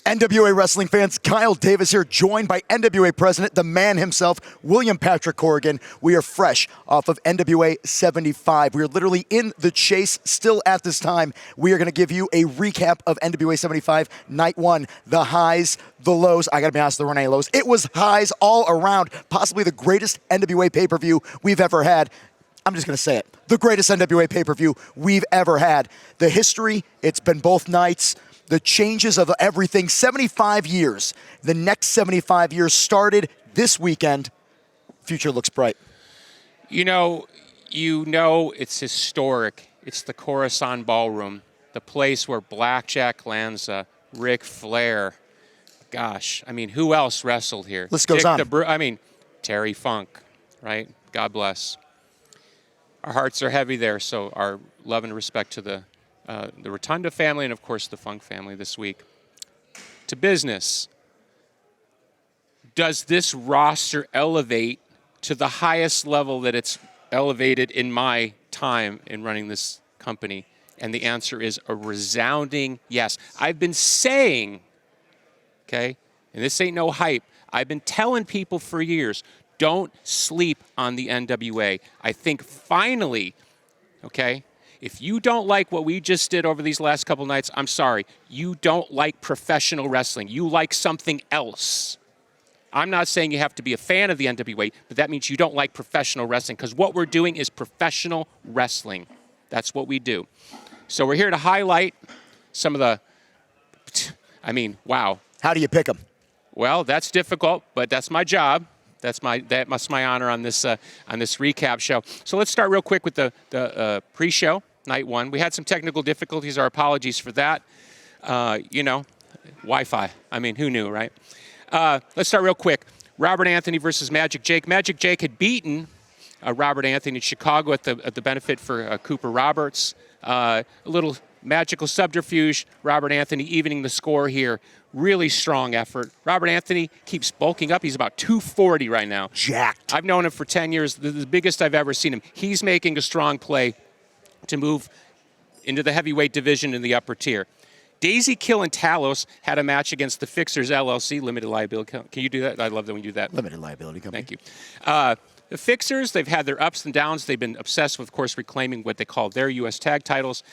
NWA wrestling fans, Kyle Davis here, joined by NWA president, the man himself, William Patrick Corrigan. We are fresh off of NWA 75. We are literally in the chase still at this time. We are going to give you a recap of NWA 75, night one, the highs, the lows. I got to be honest, there weren't any lows. It was highs all around, possibly the greatest NWA pay-per-view we've ever had. I'm just going to say it. The greatest NWA pay-per-view we've ever had. The history, it's been both nights. The changes of everything, 75 years. The next 75 years started this weekend. Future looks bright. You know it's historic. It's the Coruscant Ballroom, the place where Blackjack Lanza, Ric Flair, gosh, I mean, who else wrestled here? List goes on. Terry Funk, right? God bless. Our hearts are heavy there, so our love and respect to the Rotunda family and, of course, the Funk family this week. To business. Does this roster elevate to the highest level that it's elevated in my time in running this company? And the answer is a resounding yes. I've been saying, okay, and this ain't no hype, I've been telling people for years, don't sleep on the NWA. I think finally, okay, if you don't like what we just did over these last couple nights, I'm sorry. You don't like professional wrestling. You like something else. I'm not saying you have to be a fan of the NWA, but that means you don't like professional wrestling, because what we're doing is professional wrestling. That's what we do. So we're here to highlight some of the, wow. How do you pick them? Well, that's difficult, but that's my job. That's my honor on this recap show. So let's start real quick with the pre-show. Night one. We had some technical difficulties. Our apologies for that. Wi-Fi. I mean, who knew, right? Let's start real quick. Robert Anthony versus Magic Jake. Magic Jake had beaten Robert Anthony in Chicago at the benefit for Cooper Roberts. A little magical subterfuge. Robert Anthony evening the score here. Really strong effort. Robert Anthony keeps bulking up. He's about 240 right now. Jacked. I've known him for 10 years. The biggest I've ever seen him. He's making a strong play to move into the heavyweight division in the upper tier. Daisy Kill and Talos had a match against the Fixers LLC, limited liability. Can you do that? I love that when you do that. Limited liability company. Thank you. The Fixers, they've had their ups and downs. They've been obsessed with, of course, reclaiming what they call their U.S. tag titles.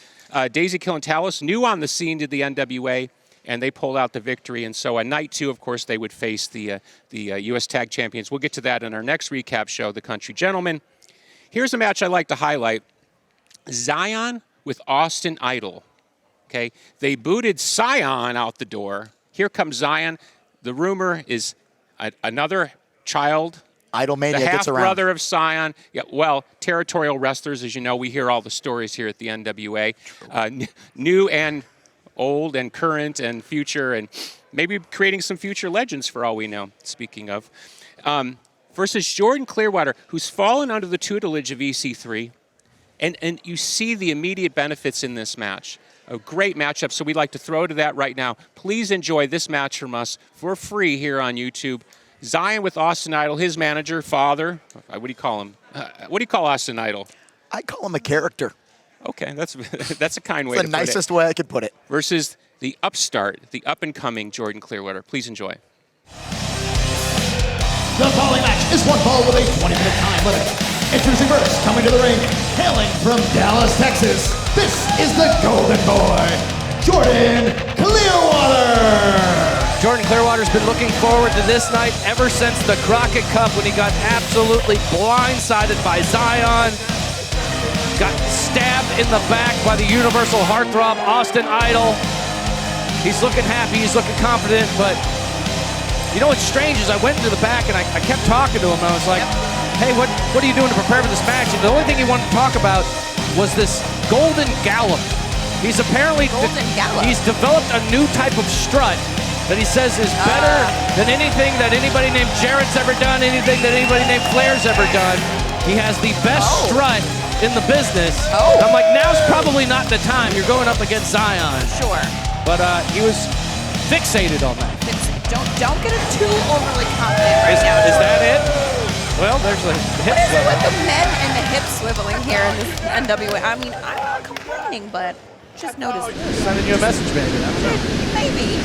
Daisy Kill and Talos, new on the scene to the NWA, and they pulled out the victory. And so on night two, of course, they would face the U.S. tag champions. We'll get to that in our next recap show, The Country Gentlemen. Here's a match I'd like to highlight. Zyon with Austin Idol. Okay, they booted Zyon out the door. Here comes Zyon. The rumor is another child. Idolmania gets around. The half-brother of Zyon. Yeah, well, territorial wrestlers, as you know, we hear all the stories here at the NWA. New and old and current and future, and maybe creating some future legends for all we know, speaking of. Versus Jordan Clearwater, who's fallen under the tutelage of EC3. And you see the immediate benefits in this match. A great matchup, so we'd like to throw to that right now. Please enjoy this match from us for free here on YouTube. Zyon with Austin Idol, his manager, father. What do you call him? What do you call Austin Idol? I call him a character. Okay, that's a kind way to put it. It's the nicest way I could put it. Versus the upstart, the up-and-coming Jordan Clearwater. Please enjoy. The following match is one fall with a 20-minute time limit. Introducing first, coming to the ring, hailing from Dallas, Texas, this is the Golden Boy, Jordan Clearwater. Jordan Clearwater's been looking forward to this night ever since the Crockett Cup when he got absolutely blindsided by Zyon. Got stabbed in the back by the Universal Heartthrob, Austin Idol. He's looking happy, he's looking confident, but you know what's strange is I went into the back and I kept talking to him and I was like, hey, what are you doing to prepare for this match? And the only thing he wanted to talk about was this Golden Gallop. He's apparently he's developed a new type of strut that he says is better than anything that anybody named Jarrett's ever done, anything that anybody named Flair's ever done. He has the best strut in the business. I'm like, now's probably not the time. You're going up against Zyon. Sure. But he was fixated on that. Don't get too overly confident right now. Is that it? Well, there's the hip What is it swivel. with the men and the hip swiveling here in this NWA? I mean, I'm not complaining, but just notice this. Sending you a message, baby. Maybe.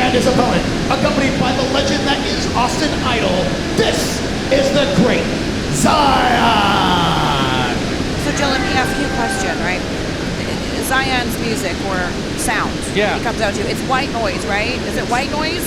And his opponent, accompanied by the legend that is Austin Idol, this is the great Zyon! So Joe, let me ask you a question, right? Zyon's music or sound, Yeah. it comes out to, it's white noise, right? Is it white noise?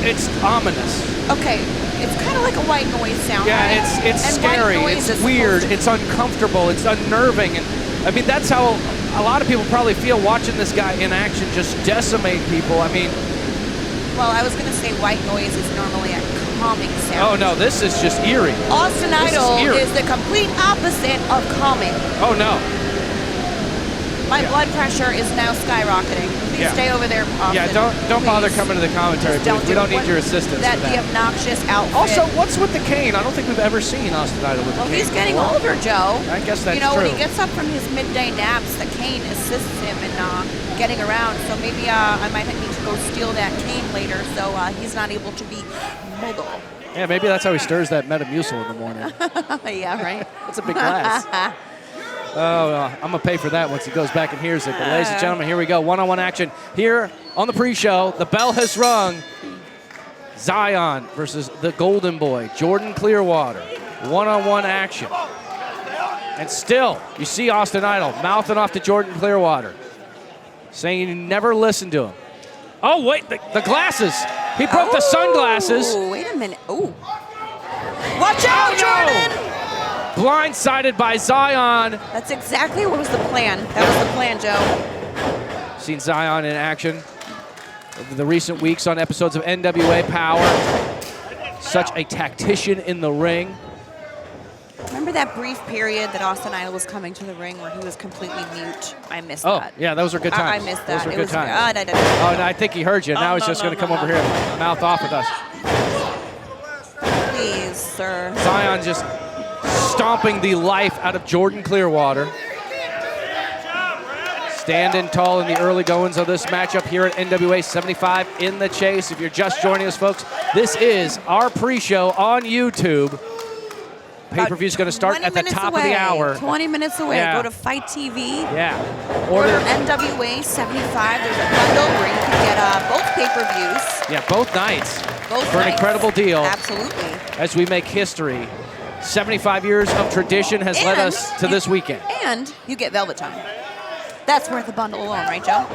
It's ominous. Okay, it's kind of like a white noise sound, Yeah, right? it's And scary, white noise it's is weird, supposed to- it's uncomfortable, it's unnerving. And I mean, that's how a lot of people probably feel watching this guy in action just decimate people. I mean, Well, I was going to say white noise is normally a calming sound. oh no, this is just eerie. Austin This is Idol eerie. is the complete opposite of calming. Oh no. My blood pressure is now skyrocketing. Please Yeah. stay over there, Austin. Yeah, don't bother Please. coming to the commentary, Just please. We don't need what- your assistance That with the that. obnoxious outfit. Also, what's with the cane? I don't think we've ever seen Austin Idol with well, a cane. he's getting before. older, Joe. I guess that's You know, when he true. gets up from his midday naps, the cane assists him in getting around. So maybe I might need to go steal that cane later, so he's not able to be mobile. Yeah, maybe that's how he stirs that Metamucil in the morning. Yeah, right. It's a big glass. Oh, I'm going to pay for that once he goes back and hears it. But ladies and gentlemen, here we go. One-on-one action here on the pre-show. The bell has rung. Zyon versus the Golden Boy, Jordan Clearwater. One-on-one action. And still, you see Austin Idol mouthing off to Jordan Clearwater, saying you never listened to him. Oh, wait, the glasses. He broke the sunglasses. Oh, wait a minute. Oh. Watch out, Jordan! Blindsided by Zyon. That's exactly what was the plan. That was the plan, Joe. Seen Zyon in action over the recent weeks on episodes of NWA Powerrr. Such a tactician in the ring. Remember that brief period that Austin Idol was coming to the ring where he was completely mute? I missed Oh, that. yeah, those were good times. I missed that. Those were It good was, times. da-da-da. Oh, no, I think he heard you. Now Oh, he's no, just no, going to come no, over no. here and mouth off with us. Please, sir. Zyon just stomping the life out of Jordan Clearwater. Standing tall in the early goings of this matchup here at NWA 75 in the chase. If you're just joining us, folks, this is our pre-show on YouTube. Pay-per-view is going to start at the top of the hour. 20 minutes away. Yeah. Go to FITE TV. Yeah. Order NWA 75. There's a bundle where you can get both pay-per-views. Yeah, both nights. Both For an nights. incredible deal. Absolutely. As we make history. 75 years of tradition has led And us to this weekend. And you get Velvet Time. That's worth the bundle alone, right, Joe?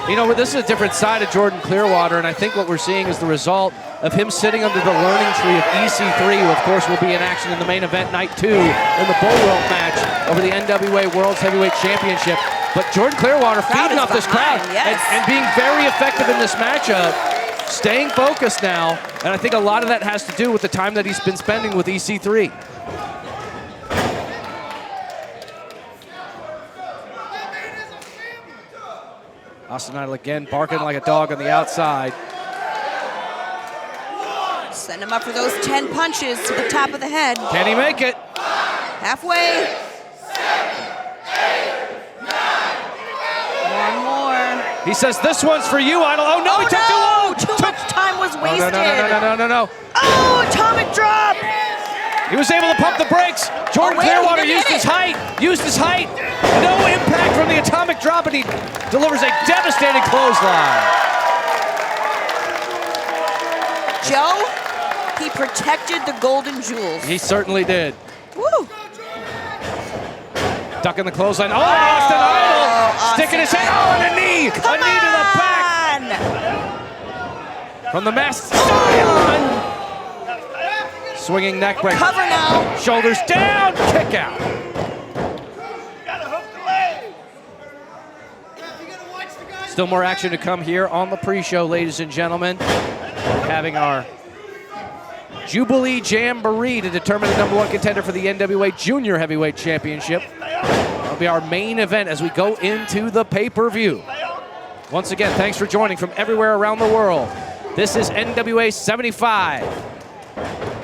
You know, this is a different side of Jordan Clearwater, and I think what we're seeing is the result of him sitting under the learning tree of EC3, who, of course, will be in action in the main event, night 2, in the bull rope match over the NWA World's Heavyweight Championship. But Jordan Clearwater feeding off this crowd yes. and being very effective in this matchup, staying focused now, and I think a lot of that has to do with the time that he's been spending with EC3. Austin Idol again barking like a dog on the outside. Send him up for those 10 punches to the top of the head. Can he make it? Halfway. One more. He says, this one's for you, Idol. Oh, no, he took too long. Too much time was Oh, wasted. no. Oh, atomic drop. He was able to pump the brakes. Jordan wait, he Clearwater didn't used hit his it. height. No impact from the atomic drop, and he delivers a devastating clothesline. Joe, he protected the golden jewels. He certainly did. Woo. Ducking the clothesline. Oh, Austin Idol sticking his head. Oh, and a knee. Come a knee to the back on. from the masked Zyon. Swinging neck break. Cover now. Shoulders down. Kick out. Still more action to come here on the pre-show, ladies and gentlemen. Having our Jubilee Jamboree to determine the #1 contender for the NWA Junior Heavyweight Championship. That'll be our main event as we go into the pay-per-view. Once again, thanks for joining from everywhere around the world. This is NWA 75.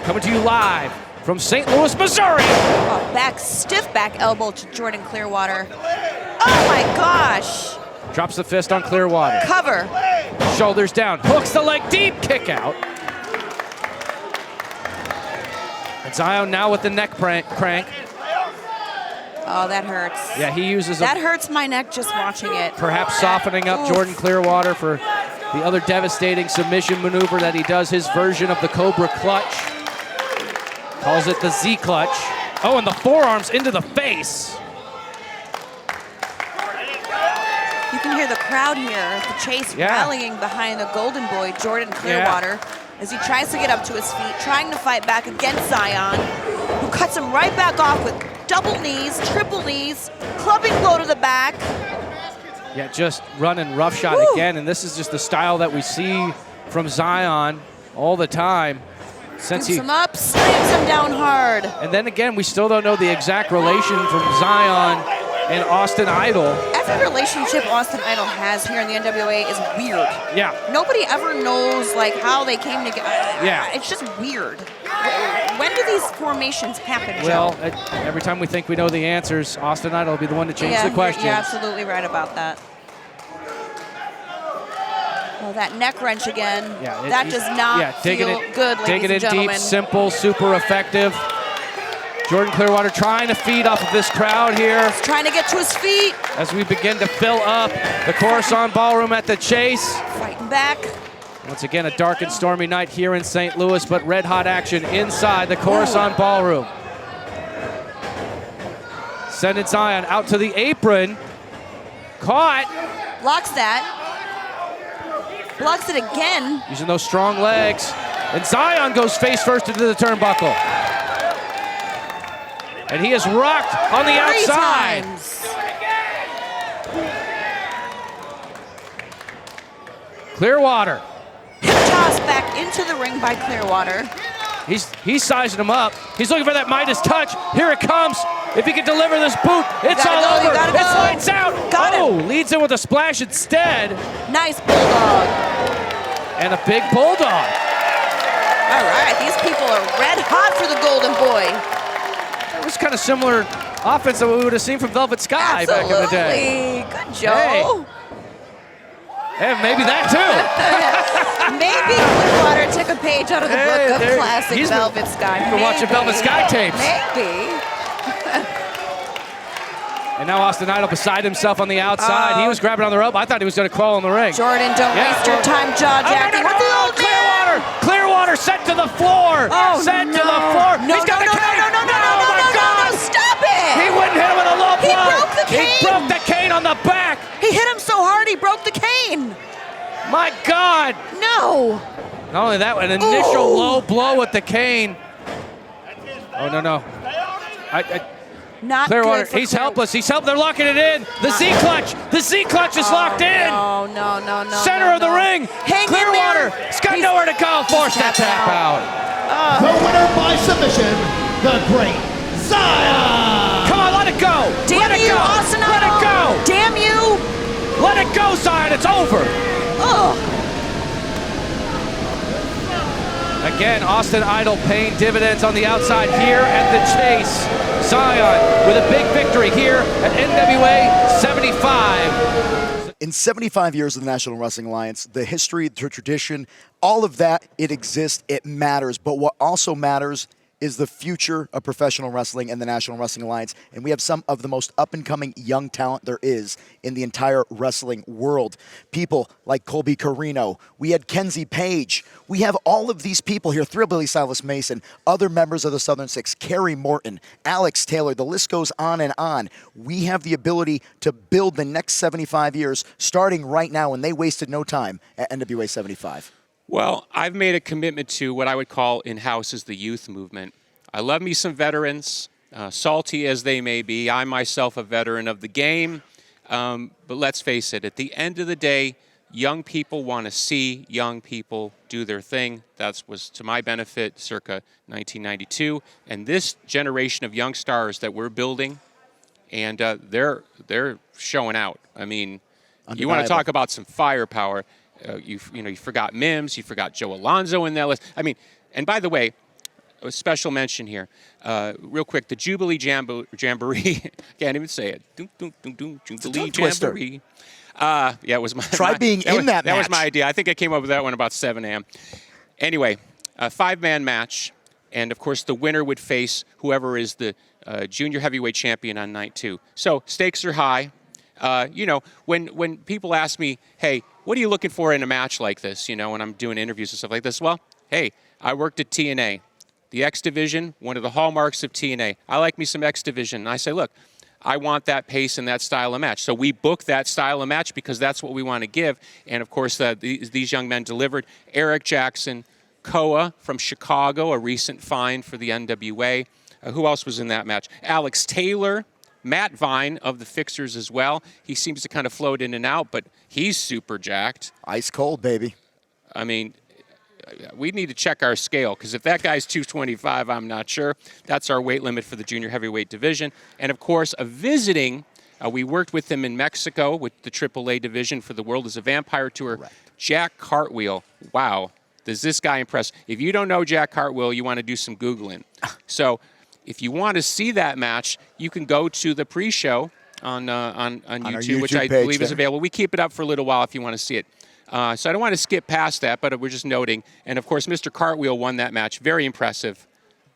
Coming to you live from St. Louis, Missouri. Oh, stiff back elbow to Jordan Clearwater. Oh my gosh. Drops the fist on Clearwater. Cover. Shoulders down. Hooks the leg deep. Kick out. And Zyon now with the neck crank. Oh, that hurts. Yeah, he uses That hurts my neck just watching it. perhaps softening up Oof. Jordan Clearwater for the other devastating submission maneuver that he does, his version of the Cobra clutch. Calls it the Z clutch. Oh, and the forearms into the face. You can hear the crowd here, the chase rallying behind the golden boy, Jordan Clearwater, as he tries to get up to his feet, trying to fight back against Zyon, who cuts him right back off with double knees, triple knees, clubbing blow to the back. Yeah, just running roughshod again, and this is just the style that we see from Zyon all the time. Since Scoops him up, slams him down hard. And then again, we still don't know the exact relation from Zyon and Austin Idol. Every relationship Austin Idol has here in the NWA is weird. Yeah. Nobody ever knows like how they came together. Yeah. It's just weird. When do these formations happen, Well, Joe? every time we think we know the answers, Austin Idol will be the one to change the questions. You're absolutely right about that. Oh, that neck wrench again. Yeah, that does not feel good, ladies digging and in gentlemen. deep, simple, super effective. Jordan Clearwater trying to feed off of this crowd here. He's trying to get to his feet. As we begin to fill up the Coruscant Ballroom at the Chase. Fighting back. Once again, a dark and stormy night here in St. Louis, but red hot action inside the Coruscant Ballroom. Sending Zyon out to the apron. Caught. Blocks that. Blocks it again. Using those strong legs. And Zyon goes face first into the turnbuckle. And he is rocked on the outside. 3 times. Clearwater. Hip toss back into the ring by Clearwater. He's sizing him up. He's looking for that Midas touch. Here it comes. If he can deliver this boot, it's all over. It's lights out. Leads in with a splash instead. Nice bulldog. And a big bulldog. All right, these people are red hot for the golden boy. It was kind of similar offense that we would have seen from Velvet Sky back in the day. Good, Joe. And maybe that too. Maybe Clearwater took a page out of the book of classic Velvet Sky. You've been watching Velvet Sky tapes. Maybe. And now Austin Idol beside himself on the outside. He was grabbing on the rope. I thought he was going to crawl in the ring. Jordan, don't waste your time jaw jacking. Clearwater! Clearwater sent to the floor. Sent to the floor. No, He's got the cane. No, stop it! He wouldn't hit him with a low blow. He broke the cane. He broke the cane on the back. He hit him so hard he broke the cane. My God. No. Not only that, an initial low blow with the cane. Oh, no. Not Clearwater, good for he's helpless. He's helpless. They're locking it in. The Z clutch. The Z clutch is locked in. No. Center of the ring. Clearwater. He's got nowhere to go. Forced that tap out. The winner by submission, the great Zyon. Come on, let it go. Damn let it you, go. Austin Let Idol. it go. Damn you. Let it go, Zyon. It's over. Again, Austin Idol paying dividends on the outside here at the Chase. Zyon with a big victory here at NWA 75. In 75 years of the National Wrestling Alliance, the history, the tradition, all of that, it exists, it matters. But what also matters is the future of professional wrestling and the National Wrestling Alliance. And we have some of the most up-and-coming young talent there is in the entire wrestling world. People like Colby Carino. We had Kenzie, Paige. We have all of these people here. Thrillbilly Silas Mason, other members of the Southern Six, Kerry Morton, Alex Taylor. The list goes on and on. We have the ability to build the next 75 years starting right now, and they wasted no time at NWA 75. Well, I've made a commitment to what I would call in-house as the youth movement. I love me some veterans, salty as they may be. I'm myself a veteran of the game. But let's face it, at the end of the day, young people want to see young people do their thing. That was to my benefit circa 1992. And this generation of young stars that we're building, and they're showing out. I mean, you want to talk about some firepower. You forgot Mims, you forgot Joe Alonzo in that list. I mean, and by the way, a special mention here, real quick, the Jubilee Jamboree. Can't even say it. Jubilee Jamboree. Yeah, it was my. Try being in that match. That was my idea. I think I came up with that one about 7 a.m. Anyway, a 5-man match, and of course the winner would face whoever is the junior heavyweight champion on night 2. So stakes are high. You know, when people ask me, hey, what are you looking for in a match like this, you know, when I'm doing interviews and stuff like this? Well, hey, I worked at TNA. The X Division, one of the hallmarks of TNA. I like me some X Division. And I say, look, I want that pace and that style of match. So we book that style of match because that's what we want to give. And, of course, these young men delivered. Eric Jackson, Koa from Chicago, a recent find for the NWA. Who else was in that match? Alex Taylor, Matt Vine of the Fixers as well. He seems to kind of float in and out, but he's super jacked. Ice cold, baby. I mean, we need to check our scale, because if that guy's 225, I'm not sure. That's our weight limit for the junior heavyweight division. And, of course, we worked with him in Mexico with the AAA division for the World is a Vampire Tour. Correct. Jack Cartwheel. Wow. Does this guy impress? If you don't know Jack Cartwheel, you want to do some Googling. So if you want to see that match, you can go to the pre-show on YouTube, which I believe is available. We keep it up for a little while if you want to see it. So I don't want to skip past that, but we're just noting. And, of course, Mr. Cartwheel won that match. Very impressive.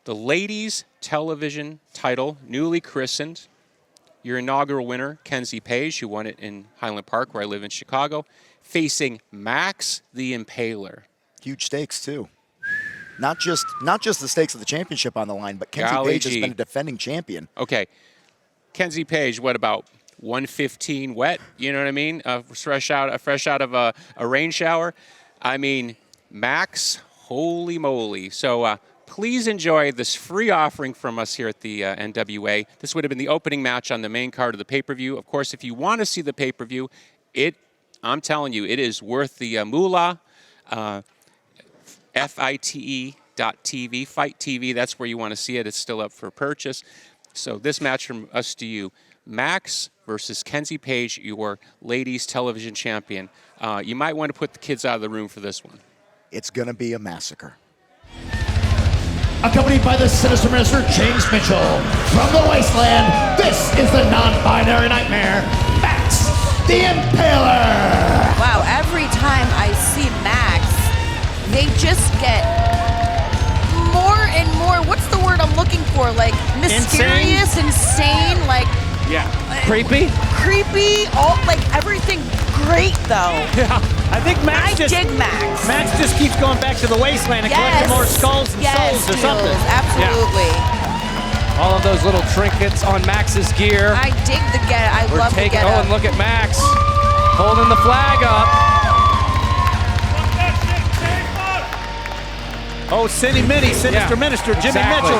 The ladies' television title, newly christened. Your inaugural winner, Kenzie Paige, who won it in Highland Park, where I live in Chicago, facing Max the Impaler. Huge stakes, too. Not just the stakes of the championship on the line, but Kenzie Paige has been a defending champion. Okay. Kenzie Paige, what about 115 wet? You know what I mean? Fresh out of a rain shower. I mean, Max, holy moly. So please enjoy this free offering from us here at the NWA. This would have been the opening match on the main card of the pay-per-view. Of course, if you want to see the pay-per-view, I'm telling you, it is worth the moolah. FITE.TV, FITE TV, that's where you want to see it. It's still up for purchase. So this match from us to you, Max versus Kenzie Paige, your ladies television champion. You might want to put the kids out of the room for this one. It's going to be a massacre. Accompanied by the sinister minister, James Mitchell. From the wasteland, this is the non-binary nightmare, Max the Impaler. Wow, every time I see Max, they just get more and more, what's the word I'm looking for? Like mysterious, insane, like creepy, like everything great though. Yeah, I think Max dig Max. Max just keeps going back to the wasteland and collecting more skulls and souls or something. Absolutely. Yeah. All of those little trinkets on Max's gear. I dig the get. I love the get. Oh, and look at Max holding the flag up. Oh, Sinister Minister, Jimmy Mitchell.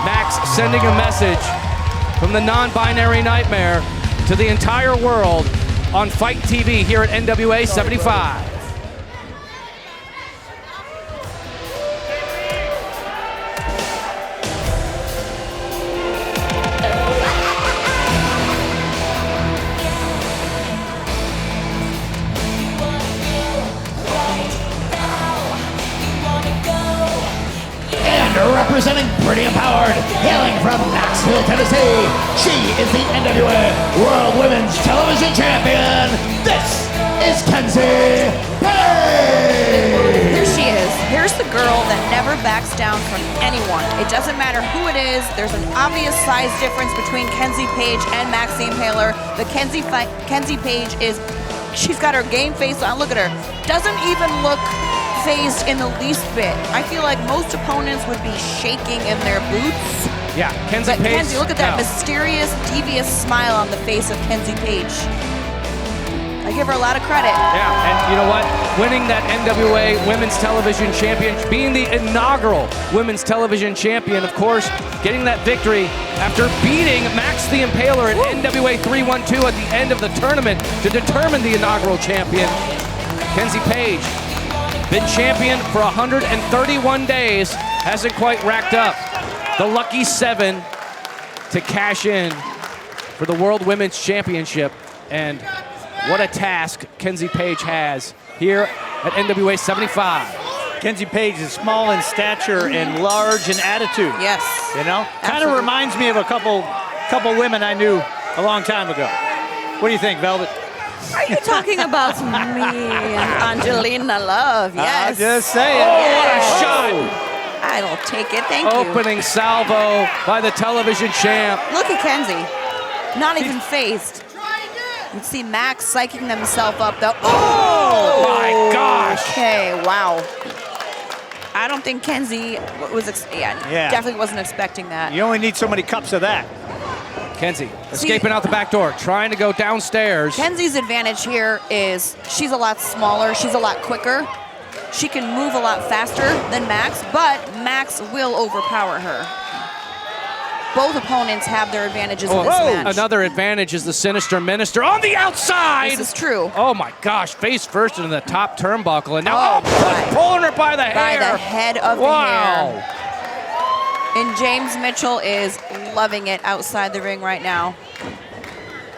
Max sending a message from the non-binary nightmare to the entire world on FITE TV here at NWA 75. Representing Pretty Empowered, hailing from Nashville, Tennessee, she is the NWA World Women's Television Champion. This is Kenzie Paige. Here she is. Here's the girl that never backs down from anyone. It doesn't matter who it is. There's an obvious size difference between Kenzie Paige and Max the Impaler. The Kenzie Paige she's got her game face on. Look at her. Doesn't even look phased in the least bit. I feel like most opponents would be shaking in their boots. Yeah, Kenzie But Paige. Kenzie, look at that mysterious, devious smile on the face of Kenzie Paige. I give her a lot of credit. Yeah, and you know what? Winning that NWA Women's Television Champion, being the inaugural Women's Television Champion, of course, getting that victory after beating Max the Impaler at NWA 312 at the end of the tournament to determine the inaugural champion. Kenzie Paige, been champion for 131 days, hasn't quite racked up the lucky 7 to cash in for the World Women's Championship. And what a task Kenzie Paige has here at NWA 75. Kenzie Paige is small in stature and large in attitude. Yes. You know? Kind of reminds me of a couple women I knew a long time ago. What do you think, Velvet? Are you talking about me and Angelina Love? Yes. I'm just saying. Yes. Oh, what a shot. I'll take it, thank you. Opening salvo by the television champ. Look at Kenzie, not even phased. You can see Max psyching himself up though. Oh my gosh. Okay, wow. I don't think Kenzie was, definitely wasn't expecting that. You only need so many cups of that. Kenzie escaping out the back door, trying to go downstairs. Kenzie's advantage here is she's a lot smaller, she's a lot quicker. She can move a lot faster than Max, but Max will overpower her. Both opponents have their advantages in this match. Another advantage is the Sinister Minister on the outside. This is true. Oh my gosh, face first into the top turnbuckle, and now pulling her by the hair. By the head of the hair. And James Mitchell is loving it outside the ring right now.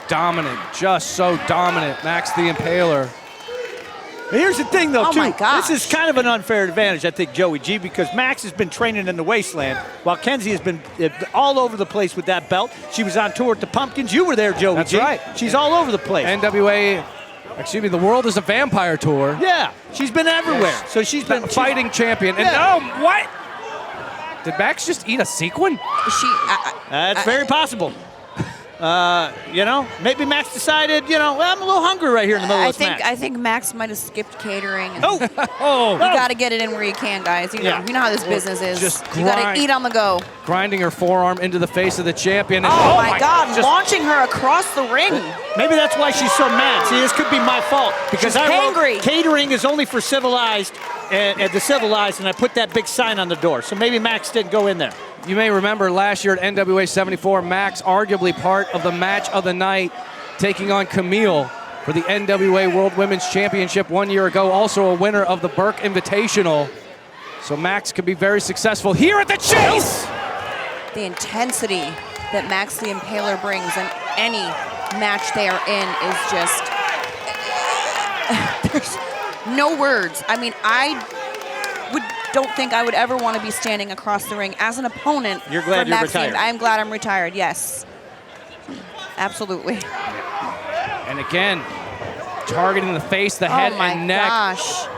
Dominant, just so dominant. Max the Impaler. Here's the thing, though, too. My gosh. This is kind of an unfair advantage, I think, Joey G, because Max has been training in the wasteland, while Kenzie has been all over the place with that belt. She was on tour at the Pumpkins. You were there, Joey G. That's right. She's all over the place. NWA, the World is a Vampire tour. Yeah, she's been everywhere. So she's been fighting champion. And what? Did Max just eat a sequin? That's very possible. Maybe Max decided, well, I'm a little hungry right here in the middle of this match. I think Max might have skipped catering. And you got to get it in where you can, guys. You know how this business is. Just you got to eat on the go. Grinding her forearm into the face of the champion. And oh my God, launching her across the ring. Maybe that's why she's so mad. See, this could be my fault because she's angry. Catering is only for civilized and the civilized, and I put that big sign on the door. So maybe Max didn't go in there. You may remember last year at NWA 74, Max arguably part of the match of the night, taking on Camille for the NWA World Women's Championship 1 year ago, also a winner of the Burke Invitational. So Max could be very successful here at the Chase! The intensity that Max the Impaler brings in any match they are in is just, there's no words. I mean, don't think I would ever want to be standing across the ring as an opponent. You're glad you're retired. I am glad I'm retired, yes. Absolutely. And again, targeting the face, the head, and neck. Oh my gosh.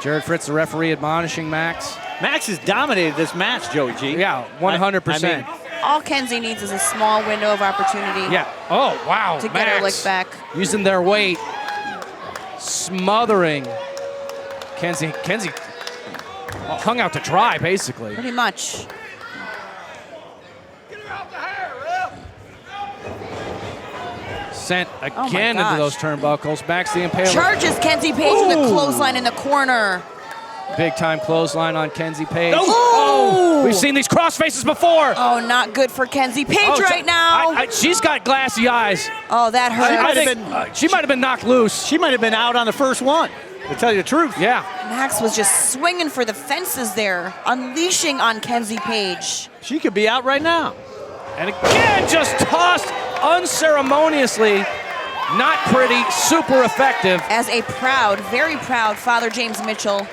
Jared Fritz, the referee, admonishing Max. Max has dominated this match, Joey G. Yeah, 100%. All Kenzie needs is a small window of opportunity. Yeah. Oh, wow. To get her licked back. Using their weight. Smothering Kenzie. Kenzie hung out to dry, basically. Pretty much. Sent again into those turnbuckles. Max the Impaler. Charges Kenzie Paige with a clothesline in the corner. Big time clothesline on Kenzie Paige. Oh! We've seen these cross faces before. Oh, not good for Kenzie Paige right now. She's got glassy eyes. Oh, that hurt. She might have been knocked loose. She might have been out on the first one, to tell you the truth. Yeah. Max was just swinging for the fences there, unleashing on Kenzie Paige. She could be out right now. And again, just tossed unceremoniously. Not pretty, super effective. As a proud, very proud Father James Mitchell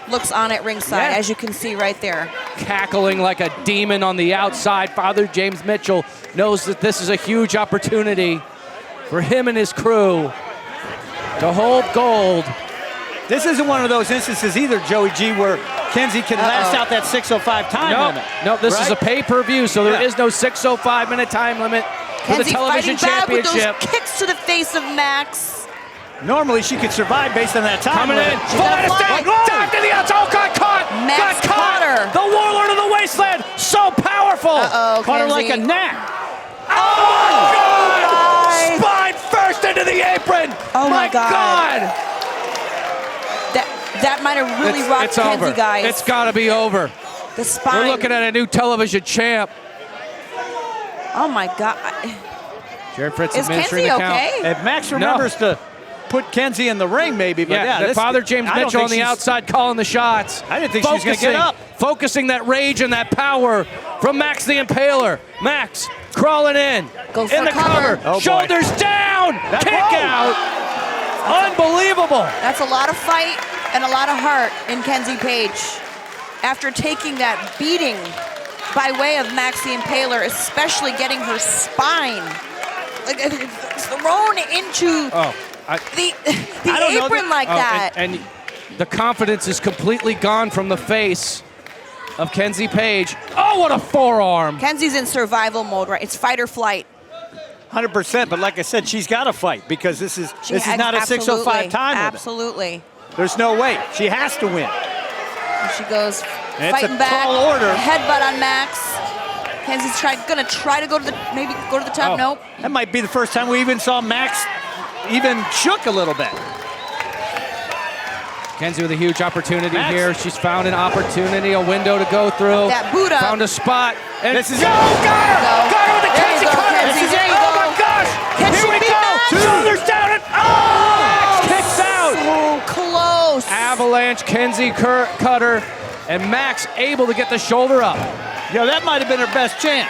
looks on at ringside, as you can see right there. Cackling like a demon on the outside. Father James Mitchell knows that this is a huge opportunity for him and his crew to hold gold. This isn't one of those instances either, Joey G, where Kenzie can last out that 6:05 time limit. No, this is a pay-per-view, so there is no 6:05-minute time limit for the television championship. Fighting back with those kicks to the face of Max. Normally she could survive based on that time. Coming in, full out of state, dive to the outside, got caught, Max got caught. her. The warlord of the wasteland, so powerful. Caught her like a gnat. Oh my God! Spine first into the apron. Oh my God. God. That might have really rocked Kenzie, over. guys. It's got to be over. The spine. We're looking at a new television champ. Oh my God. Jared Fritz is administering Kenzie the count. okay? If Max remembers to put Kenzie in the ring, maybe. But Father James Mitchell on the outside calling the shots. I didn't think she was going to get up. Focusing that rage and that power from Max the Impaler. Max crawling in. Go for in the cover. Oh, shoulders down. Kick out. Unbelievable. That's a lot of fight and a lot of heart in Kenzie Paige. After taking that beating by way of Max the Impaler, especially getting her spine thrown into the apron like that. And The confidence is completely gone from the face of Kenzie Paige. Oh, what a forearm. Kenzie's in survival mode, right? It's fight or flight. 100%, but like I said, she's got to fight because this is not a Absolutely. 6:05 time limit. Absolutely. There's no way. She has to win. And she goes And it's fighting a back. tall order. Headbutt on Max. Kenzie's gonna try to go to the top. Oh, Nope. That might be the first time we even saw Max even shook a little bit. Kenzie with a huge opportunity Max. here. She's found an opportunity, a window to go through. That boot up. Found a spot. And This is go! it. Got her! Go. Got her with the There you Kenzie go, cutter! Kenzie. This is There it! you Oh go. my gosh! Can Here she we beat go! Max? Shoulders down and Max kicks out! So close. Avalanche Kenzie cutter, and Max able to get the shoulder up. Yo, that might have been her best chance.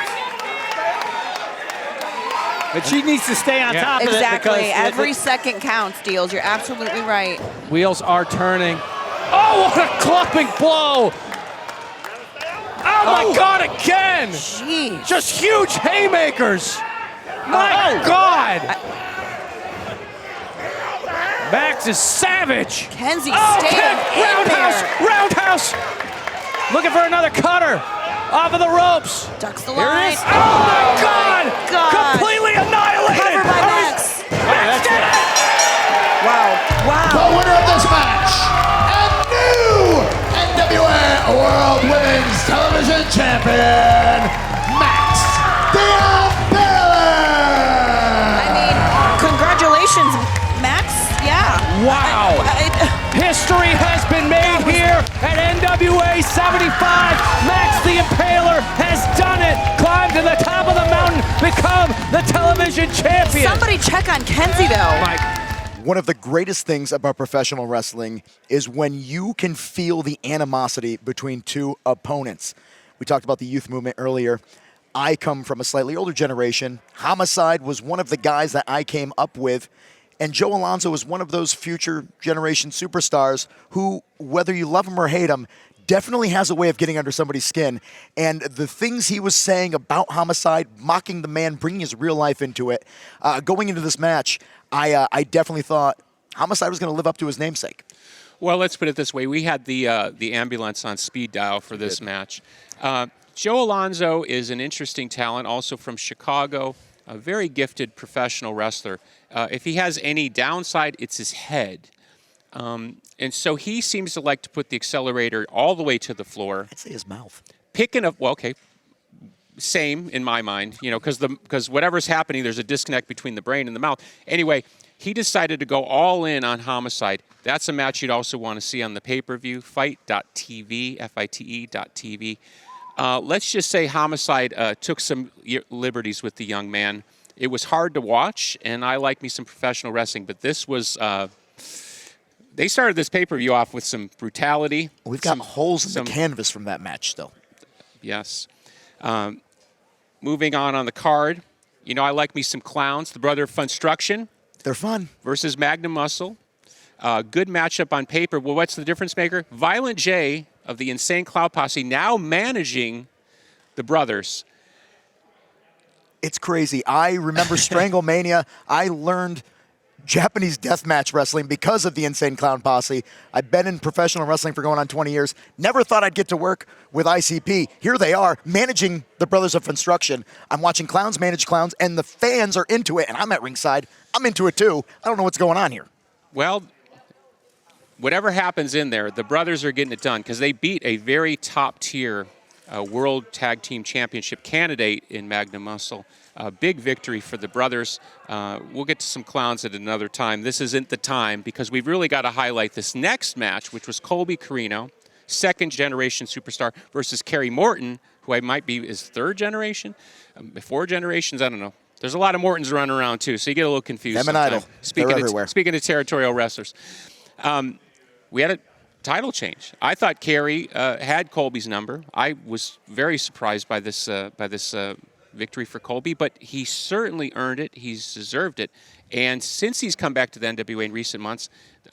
But she needs to stay on top of it Exactly. because Every second counts, Deals. You're absolutely right. Wheels are turning. Oh, what a clumping blow! Oh my God, again! Jeez. Just huge haymakers! My God! Max is savage! Kenzie Oh, staying in roundhouse! there. Roundhouse! Looking for another cutter! Off of the ropes! Ducks the Here it line. is! Oh my God! God. Completely annihilated! Cover by Oh, Max. Max did it! Wow. The winner of this match and new NWA World Women's Television Champion, Max the Impaler! I mean, congratulations, Max. Yeah. Wow. History has been made here at NWA 75. Max the Impaler has done it. Climbed to the top of the mountain, become the television champion. Somebody check on Kenzie, though. One of the greatest things about professional wrestling is when you can feel the animosity between two opponents. We talked about the youth movement earlier. I come from a slightly older generation. Homicide was one of the guys that I came up with. And Joe Alonzo is one of those future generation superstars who, whether you love him or hate him, definitely has a way of getting under somebody's skin. And the things he was saying about Homicide, mocking the man, bringing his real life into it, going into this match, I definitely thought Homicide was going to live up to his namesake. Well, let's put it this way. We had the ambulance on speed dial for this match. Joe Alonzo is an interesting talent, also from Chicago, a very gifted professional wrestler. If he has any downside, it's his head. And so he seems to like to put the accelerator all the way to the floor. I'd say his mouth. Picking up, well, okay, same in my mind, you know, because whatever's happening, there's a disconnect between the brain and the mouth. Anyway, he decided to go all in on Homicide. That's a match you'd also want to see on the pay-per-view, FITE.tv, FITE.tv. Let's just say Homicide took some liberties with the young man. It was hard to watch, and I like me some professional wrestling, but this was... they started this pay-per-view off with some brutality. We've got holes in the canvas from that match still. Yes. Moving on the card, you know, I like me some clowns. The Brother of Funstruction. They're fun. Versus Magnum Muscle. Good matchup on paper. Well, what's the difference maker? Violent J of the Insane Clown Posse now managing the Brothers. It's crazy. I remember Stranglemania. I learned Japanese deathmatch wrestling because of the Insane Clown Posse. I've been in professional wrestling for going on 20 years. Never thought I'd get to work with ICP. Here they are, managing the Brothers of Construction. I'm watching clowns manage clowns, and the fans are into it, and I'm at ringside. I'm into it, too. I don't know what's going on here. Well, whatever happens in there, the Brothers are getting it done because they beat a very top-tier World Tag Team Championship candidate in Magnum Muscle. Big victory for the Brothers. We'll get to some clowns at another time. This isn't the time because we've really got to highlight this next match, which was Colby Carino, second-generation superstar, versus Kerry Morton, who I might be his third generation, 4 generations, I don't know. There's a lot of Mortons running around, too, so you get a little confused. Them and Idol. They're everywhere. Speaking of territorial wrestlers, we had a title change. I thought Kerry had Colby's number. I was very surprised by this victory for Colby, but he certainly earned it. He's deserved it. And since he's come back to the NWA in recent months,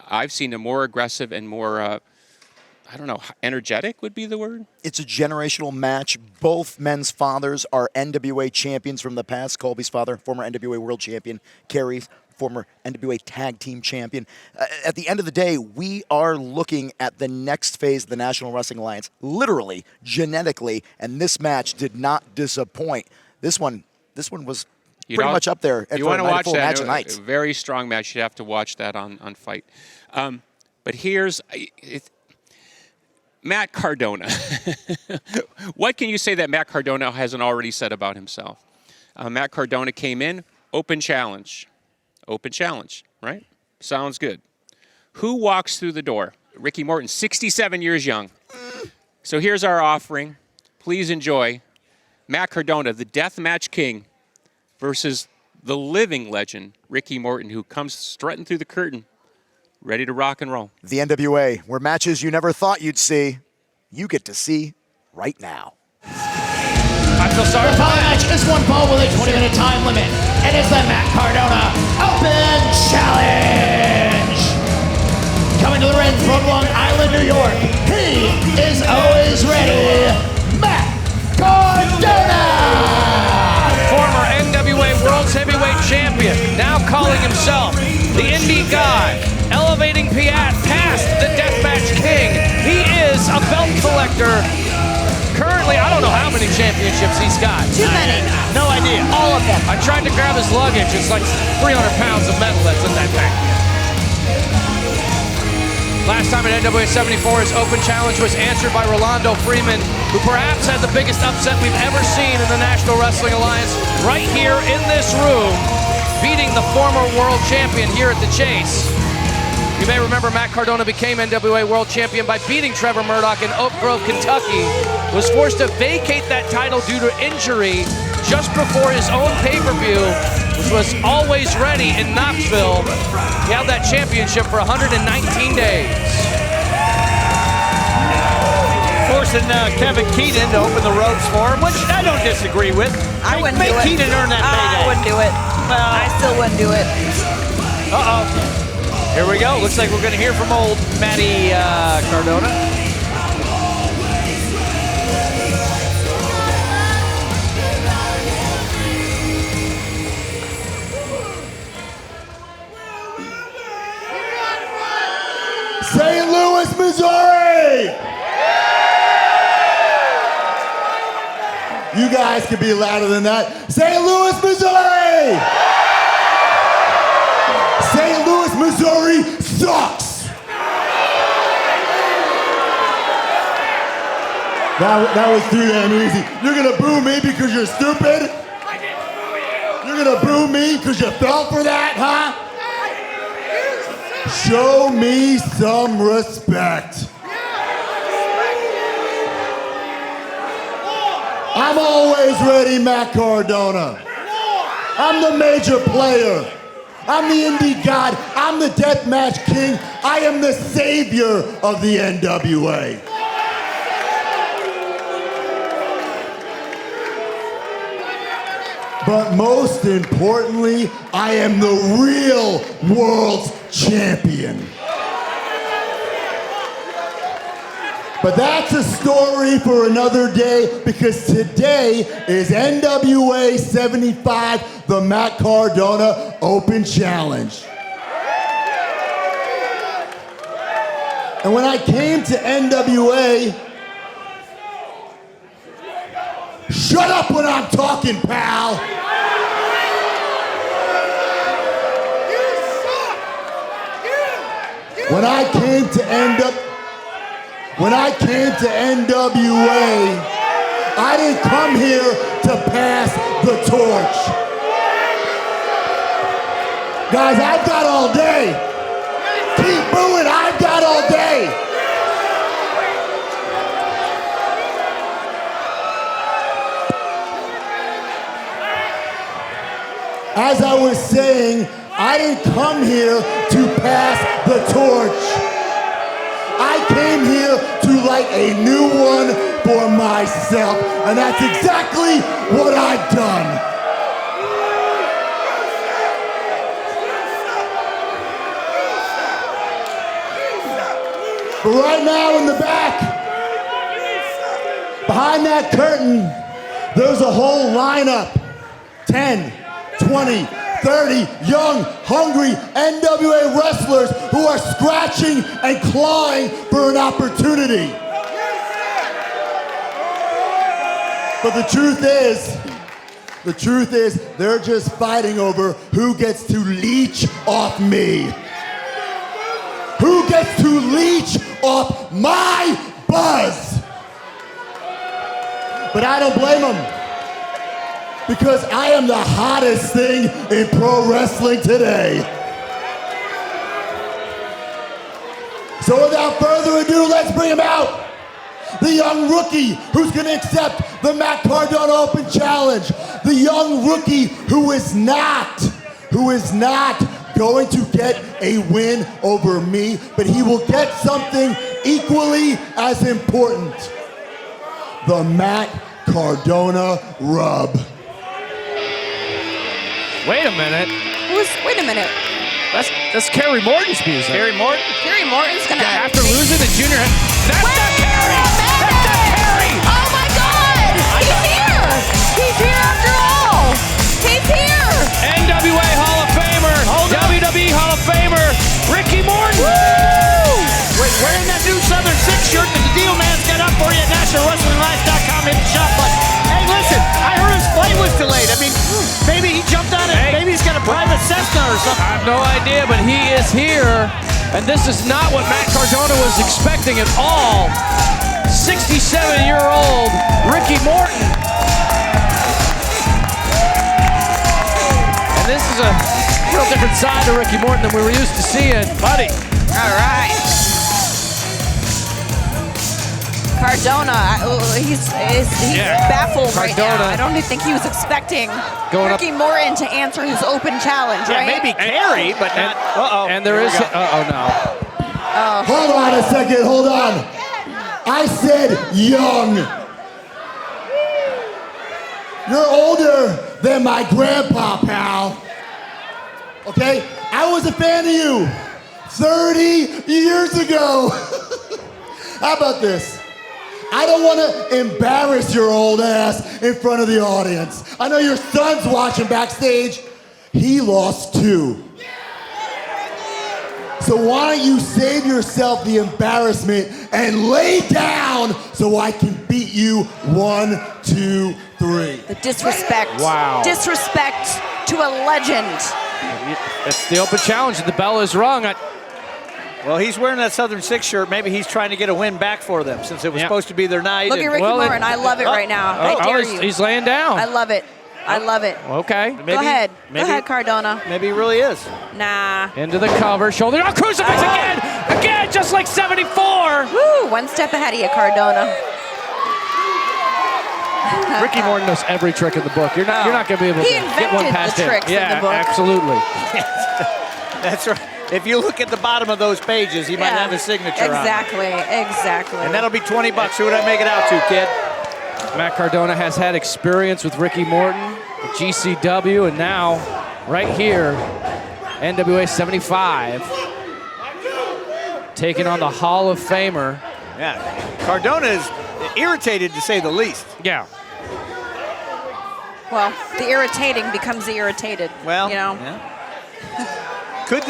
I've seen him more aggressive and more, I don't know, energetic would be the word. It's a generational match. Both men's fathers are NWA champions from the past. Colby's father, former NWA world champion. Kerry's former NWA Tag Team Champion. At the end of the day, we are looking at the next phase of the National Wrestling Alliance, literally, genetically, and this match did not disappoint. This one was pretty much up there. You want to watch that? Match of nights. A very strong match. You have to watch that on FITE. But here's Matt Cardona. What can you say that Matt Cardona hasn't already said about himself? Matt Cardona came in, open challenge. Open challenge, right? Sounds good. Who walks through the door? Ricky Morton, 67 years young. So here's our offering. Please enjoy Matt Cardona, the Deathmatch King, versus the living legend, Ricky Morton, who comes strutting through the curtain, ready to rock and roll. The NWA, where matches you never thought you'd see, you get to see right now. I feel sorry. The following match is one ball with a 20-minute time limit. It is the Matt Cardona Open Challenge. Coming to the ring from Long Island, New York, he is always ready, Matt Cardona! Former NWA World's Heavyweight Champion, now calling himself the Indie God, elevating past the Deathmatch King. He is a belt collector. Currently, I don't know how many championships he's got. Too many. No idea. All of them. I tried to grab his luggage. It's like 300 pounds of metal that's in that thing. Last time at NWA 74, his open challenge was answered by Rolando Freeman, who perhaps had the biggest upset we've ever seen in the National Wrestling Alliance, right here in this room, beating the former world champion here at the Chase. You may remember Matt Cardona became NWA World Champion by beating Trevor Murdoch in Oak Grove, Kentucky, was forced to vacate that title due to injury just before his own pay-per-view, which was Always Ready in Knoxville. He held that championship for 119 days. Forcing Kevin Keenan to open the ropes for him, which I don't disagree with. I wouldn't do it. Make Keenan earn that payday. I wouldn't do it. I still wouldn't do it. Uh-oh. Here we go. Looks like we're going to hear from old Matty Cardona. St. Louis, Missouri! You guys can be louder than that. St. Louis, Missouri! St. Louis, Missouri sucks! That was too damn easy. You're gonna boo me because you're stupid? I didn't boo you! You're gonna boo me because you fell for that, huh? Show me some respect. I'm always ready, Matt Cardona. I'm the major player. I'm the Indie God. I'm the Deathmatch King. I am the savior of the NWA. But most importantly, I am the real world champion. But that's a story for another day, because today is NWA 75, the Matt Cardona Open Challenge. And when I came to NWA, shut up when I'm talking, pal. When I came to NWA, I didn't come here to pass the torch. Guys, I've got all day. Keep booing, I've got all day. As I was saying, I didn't come here to pass the torch. I came here to light a new one for myself, and that's exactly what I've done. But right now in the back, behind that curtain, there's a whole lineup, 10, 20, 30 young, hungry NWA wrestlers who are scratching and clawing for an opportunity. But the truth is, they're just fighting over who gets to leech off me. Who gets to leech off my buzz? But I don't blame them, because I am the hottest thing in pro wrestling today. So without further ado, let's bring him out. The young rookie who's gonna accept the Matt Cardona Open Challenge. The young rookie who is not going to get a win over me, but he will get something equally as important. The Matt Cardona rub. Wait a minute. Wait a minute. That's Kerry Morton's music. Kerry Morton? Kerry Morton's gonna. After losing the junior, that's Wait not a Kerry. minute! That's not Kerry. Oh my God! He's here! He's here after all! He's here! NWA Hall of Famer, WWE Hall of Famer, Ricky Morton. Wearing that new Southern Six shirt that the Deal Man's got up for you at NationalWrestlingLife.com in the shop button. Hey, listen, I heard his flight was delayed. I mean, maybe he jumped on it. Maybe he's got a private Cessna or something. I have no idea, but he is here, and this is not what Matt Cardona was expecting at all. 67-year-old Ricky Morton. And this is a real different side to Ricky Morton than we were used to seeing. Buddy. All right. Cardona, he's baffled right now. I don't think he was expecting Ricky Morton to answer his open challenge, right? Maybe Kerry, but not. And there is. No. Hold on a second, hold on. I said young. You're older than my grandpa, pal. Okay? I was a fan of you 30 years ago. How about this? I don't want to embarrass your old ass in front of the audience. I know your son's watching backstage. He lost too. So why don't you save yourself the embarrassment and lay down so I can beat you 1, 2, 3. The disrespect. Wow. Disrespect to a legend. It's the open challenge. The bell is rung. Well, he's wearing that Southern Six shirt. Maybe he's trying to get a win back for them since it was supposed to be their night. Look at Ricky Morton. I love it right now. I dare you. He's laying down. I love it. I love it. Okay. Go ahead. Go ahead, Cardona. Maybe he really is. Nah. Into the cover. Shoulder. Oh, crucifix again. Again, just like 74. Woo, one step ahead of you, Cardona. Ricky Morton knows every trick in the book. You're not going to be able to get one past him. He invented the tricks in the book. Absolutely. That's right. If you look at the bottom of those pages, he might have his signature on it. Exactly. And that'll be $20. Who would I make it out to, kid? Matt Cardona has had experience with Ricky Morton, GCW, and now, right here, NWA 75, taking on the Hall of Famer. Yeah, Cardona is irritated to say the least. Yeah. Well, the irritating becomes the irritated. Well, you know. Yeah. Could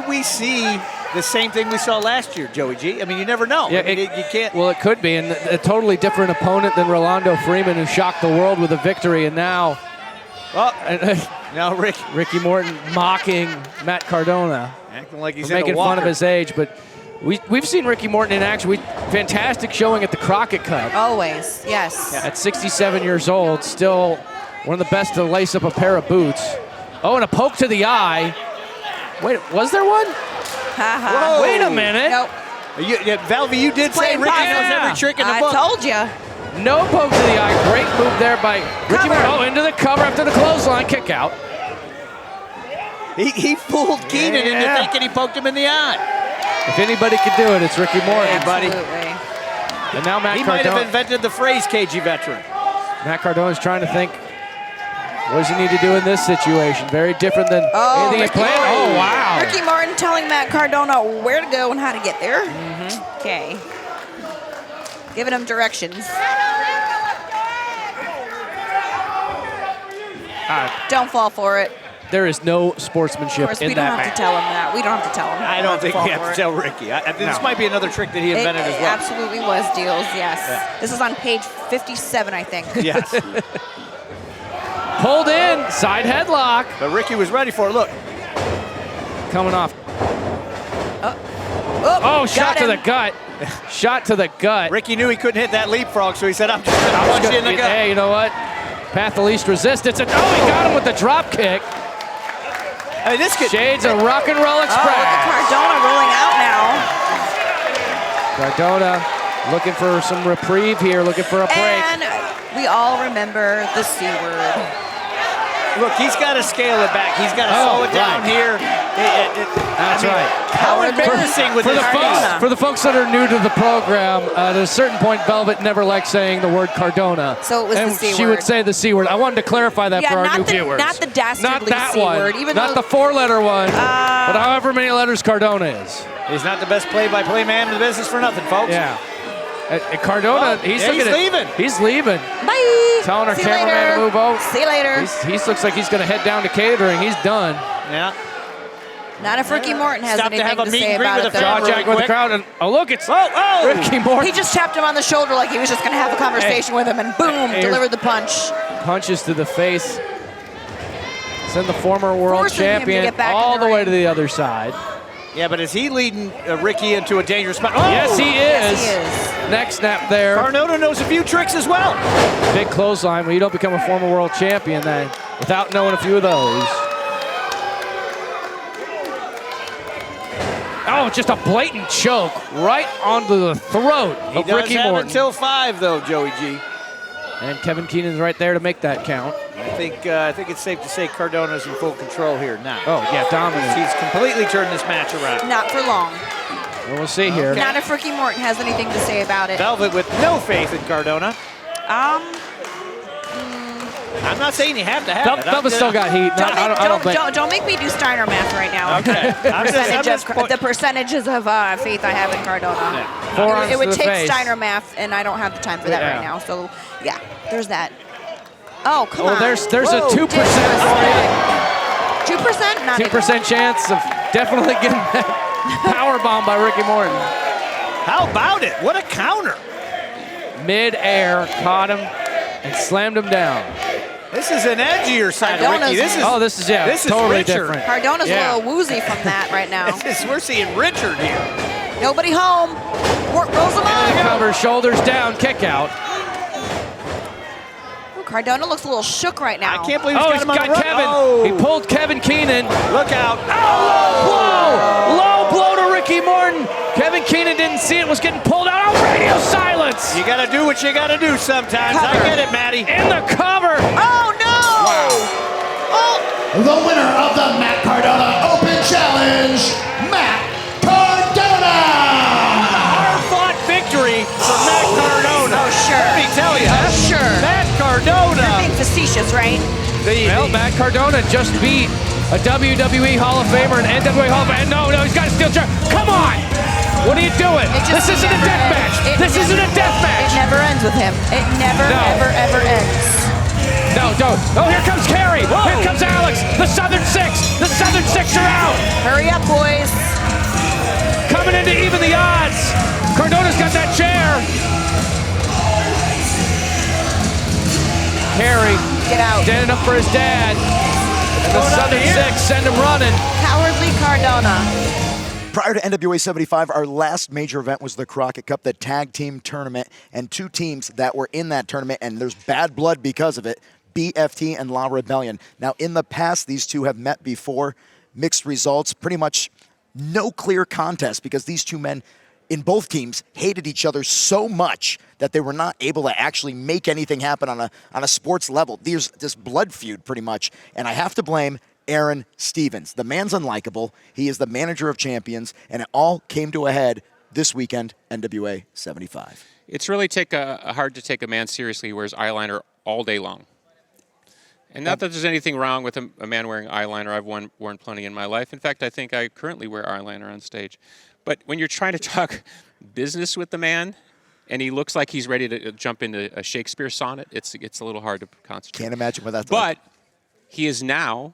we see the same thing we saw last year, Joey G? I mean, you never know. Yeah, I mean, you can't. Well, it could be, and a totally different opponent than Rolando Freeman, who shocked the world with a victory, and now, now Ricky Morton mocking Matt Cardona, acting like he's making fun of his age. But we've seen Ricky Morton in action. Fantastic showing at the Crockett Cup. Always, yes. At 67 years old, still one of the best to lace up a pair of boots. Oh, and a poke to the eye. Wait, was there one? Wait a minute. Nope. Valvey, you did say Ricky knows every trick in the book. I told you. No poke to the eye. Great move there by Ricky Morton. Oh, into the cover after the clothesline kick out. He fooled Keenan into thinking he poked him in the eye. If anybody could do it, it's Ricky Morton. Hey, buddy. Absolutely. And now Matt He Cardona. might have invented the phrase "cagey veteran." Matt Cardona's trying to think, what does he need to do in this situation? Very different than anything he planned. Oh, wow. Ricky Morton telling Matt Cardona where to go and how to get there. Okay. Giving him directions. Don't fall for it. there is no Of sportsmanship course, in we don't that have match. to tell him that. We don't have to tell him. I don't not think fall we have for to it. tell Ricky. This might be another trick that he It invented as well. absolutely was, Deals, yes. Yeah. This is on page 57, I think. Yes. Pulled in, side headlock. But Ricky was ready for it. Look. Coming off. Oh, Shot to him. the gut. Shot to the gut. Ricky knew he couldn't hit that leapfrog, so he said, I'm just going to punch you in the gut. Hey, you know what? Path of least resistance. And, he got him with the drop kick. Hey, this kid. Shades of Rock and Roll Express. Look at Cardona rolling out now. Cardona looking for some reprieve here, looking for a break. And we all remember the C word. Look, he's got to scale it back. He's got to slow it down here. That's right. How embarrassing with For this the folks, for the folks that are new to the program, at a certain point, Velvet never liked saying the word Cardona. So it was and the C she word. would say the C word. I wanted to clarify that Yeah, for our not new the- viewers. not the dastardly Not that C one. word, even not though- the four-letter one. But however many letters Cardona is. He's not the best play-by-play man in the business for nothing, folks. Yeah. Cardona, he's looking at leaving. He's leaving. Bye. Telling our See you cameraman later. to move out. See you later. He looks like he's going to head down to catering. He's done. Yeah. Not if Ricky Morton has Stop to anything have to a meet say and greet about with it. a though. fan Jaw jack really with the quick. crowd. And, look, it's Oh! Ricky Morton. He just tapped him on the shoulder like he was just going to have a conversation with him, and boom, Here's- delivered the punch. Punches to the face. Send the former world Forcing him to champion get back in all the the way ring. to the other side. Yeah, but is he leading Ricky into a dangerous spot? Oh! Yes, he is. Yes, he is. Neck snap there. Cardona knows a few tricks as well. Big clothesline. Well, you don't become a former world champion then without knowing a few of those. Oh, just a blatant choke right onto the throat He of does Ricky have Morton. until 5, though, Joey G. And Kevin Keenan's right there to make that count. I think it's safe to say Cardona's in full control here now. Oh, yeah, dominant. He's completely turned this match around. Not for long. Well, we'll see here. Not if Ricky Morton has anything to say about it. Velvet with no faith in Cardona. I'm not saying you have to have it. Velvet still got heat. I don't think. Don't make me do Steiner math right now. Okay. The percentages of faith I have in Cardona. Forearms It would to the take face. Steiner math, and I don't have the time for that Yeah. right now. So, yeah, there's that. Oh, come Oh, on. there's a Whoa, 2% for you. 2%? Not 2% chance of definitely getting that power bomb by Ricky Morton. How about it? What a counter. Mid-air, caught him and slammed him down. This is an edgier side of Cardona's- Ricky. This is Oh, totally Richard. different. Cardona's Yeah. a little woozy from that right now. We're seeing Richard here. Nobody home. Rolls him And up. cover, shoulders down, kick out. Cardona looks a little shook right now. I can't believe he's Oh, got he's him on got the run. Kevin. Oh. He pulled Kevin Keenan. Look out. Oh, low blow to Ricky Morton. Kevin Keenan didn't see it, was getting pulled out. Oh, radio silence. You got to do what you got to do sometimes. Cover. I get it, Maddie. In the cover. Oh, no! Oh, The winner of the Matt Cardona Open Challenge, Matt Cardona! Hard-fought victory for Matt Cardona. Oh, sure. Let me tell you. sure. Matt Cardona. Being facetious, right? Well, Matt Cardona just beat a WWE Hall of Famer, an NWA Hall of Famer. No, he's got a steel chair. Come on! What are you doing? This isn't a death match. This isn't a death match. It never ends with him. It never, ever ends. No, don't. Oh, here comes Carrie. Here comes Alex. The Southern Six. The Southern Six are out. Hurry up, boys. Coming in to even the odds. Cardona's got that chair. Carrie Get out. standing up for his dad. And the Southern Six send him running. Cowardly Cardona. Prior to NWA 75, our last major event was the Crockett Cup, the tag team tournament, and two teams that were in that tournament, and there's bad blood because of it, BFT and La Rebellion. Now, in the past, these two have met before, mixed results, pretty much no clear contest because these two men in both teams hated each other so much that they were not able to actually make anything happen on a sports level. There's this blood feud pretty much, and I have to blame Aaron Stevens. The man's unlikable. He is the manager of champions, and it all came to a head this weekend, NWA 75. It's really hard to take a man seriously who wears eyeliner all day long. And not that there's anything wrong with a man wearing eyeliner. I've worn plenty in my life. In fact, I think I currently wear eyeliner on stage. But when you're trying to talk business with the man, and he looks like he's ready to jump into a Shakespeare sonnet, it's a little hard to concentrate. Can't imagine what that's but like. he is now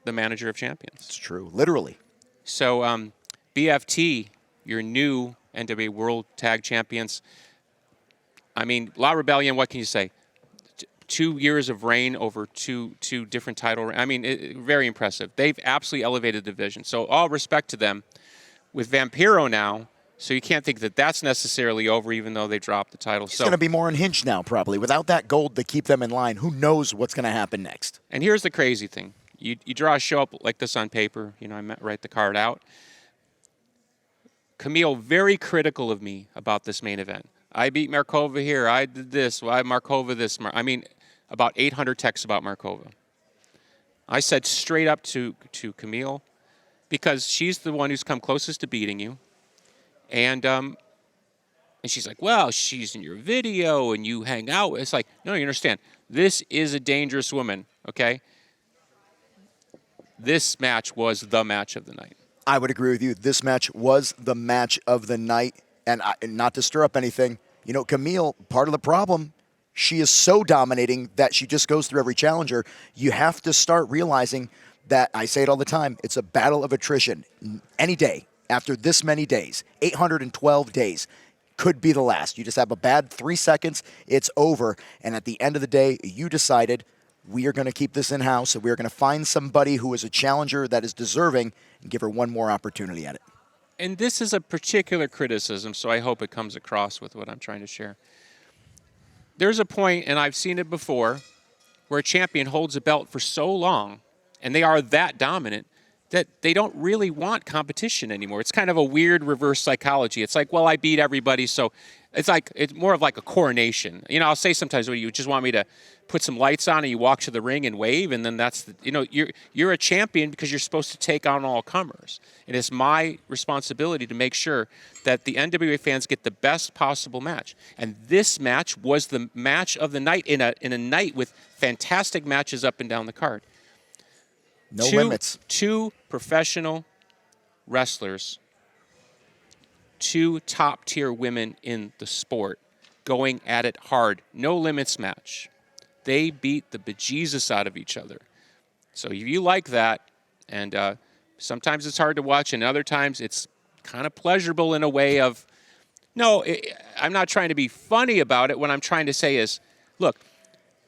the manager of champions. It's true, literally. So BFT, your new NWA World Tag Champions. I mean, La Rebellion, what can you say? 2 years of reign over two different title. I mean, very impressive. They've absolutely elevated the division. So all respect to them. With Vampiro now, so you can't think that that's necessarily over, even though they dropped the title. It's going to be more unhinged now, probably. Without that gold to keep them in line, who knows what's going to happen next? And here's the crazy thing. You draw a show up like this on paper. You know, I write the card out. Camille, very critical of me about this main event. I beat Markova here. I did this. Well, I Markova this. I mean, about 800 texts about Markova. I said straight up to Camille, because she's the one who's come closest to beating you. And she's like, well, she's in your video and you hang out. It's like, no, you understand. This is a dangerous woman, okay? This match was the match of the night. I would agree with you. This match was the match of the night. And not to stir up anything, you know, Camille, part of the problem, she is so dominating that she just goes through every challenger. You have to start realizing that, I say it all the time, it's a battle of attrition. Any day, after this many days, 812 days, could be the last. You just have a bad 3 seconds, it's over. And at the end of the day, you decided, we are going to keep this in-house, and we are going to find somebody who is a challenger that is deserving and give her one more opportunity at it. And this is a particular criticism, so I hope it comes across with what I'm trying to share. There's a point, and I've seen it before, where a champion holds a belt for so long, and they are that dominant, that they don't really want competition anymore. It's kind of a weird reverse psychology. It's like, well, I beat everybody, so it's more of like a coronation. You know, I'll say sometimes, well, you just want me to put some lights on and you walk to the ring and wave, and then that's the, you know, you're a champion because you're supposed to take on all comers. It is my responsibility to make sure that the NWA fans get the best possible match. And this match was the match of the night in a night with fantastic matches up and down the card. No limits. Two professional wrestlers, two top-tier women in the sport, going at it hard. No limits match. They beat the bejesus out of each other. So if you like that, and sometimes it's hard to watch, and other times it's kind of pleasurable in a way of, no, I'm not trying to be funny about it. What I'm trying to say is, look,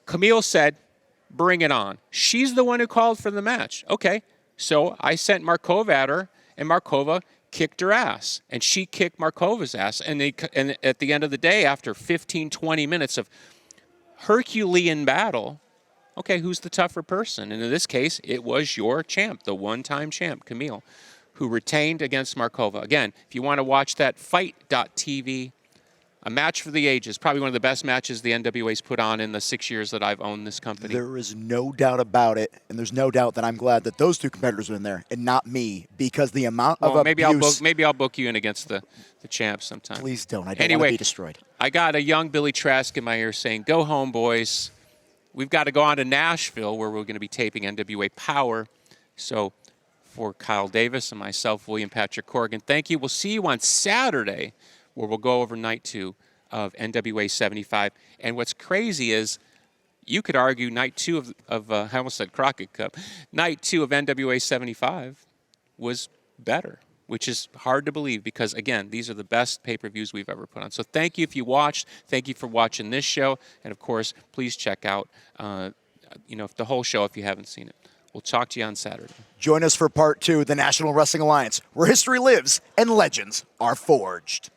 Camille said, bring it on. She's the one who called for the match. Okay, so I sent Markova at her, and Markova kicked her ass, and she kicked Markova's ass. And at the end of the day, after 15, 20 minutes of Herculean battle, okay, who's the tougher person? And in this case, it was your champ, the one-time champ, Camille, who retained against Markova. Again, if you want to watch that, FITE.tv, a match for the ages, probably one of the best matches the NWA's put on in the 6 years that I've owned this company. There is no doubt about it, and there's no doubt that I'm glad that those two competitors are in there and not me, because the amount of abuse... Maybe I'll book you in against the champs sometime. Please don't. I don't want to be destroyed. I got a young Billy Trask in my ear saying, go home, boys. We've got to go on to Nashville, where we're going to be taping NWA Powerrr. So for Kyle Davis and myself, William Patrick Corrigan, thank you. We'll see you on Saturday, where we'll go over night 2 of NWA 75. And what's crazy is, you could argue night 2 of I almost said Crockett Cup, night 2 of NWA 75 was better, which is hard to believe because, again, these are the best pay-per-views we've ever put on. So thank you if you watched. Thank you for watching this show. And, of course, please check out the whole show if you haven't seen it. We'll talk to you on Saturday. Join us for part 2 of the National Wrestling Alliance, where history lives and legends are forged.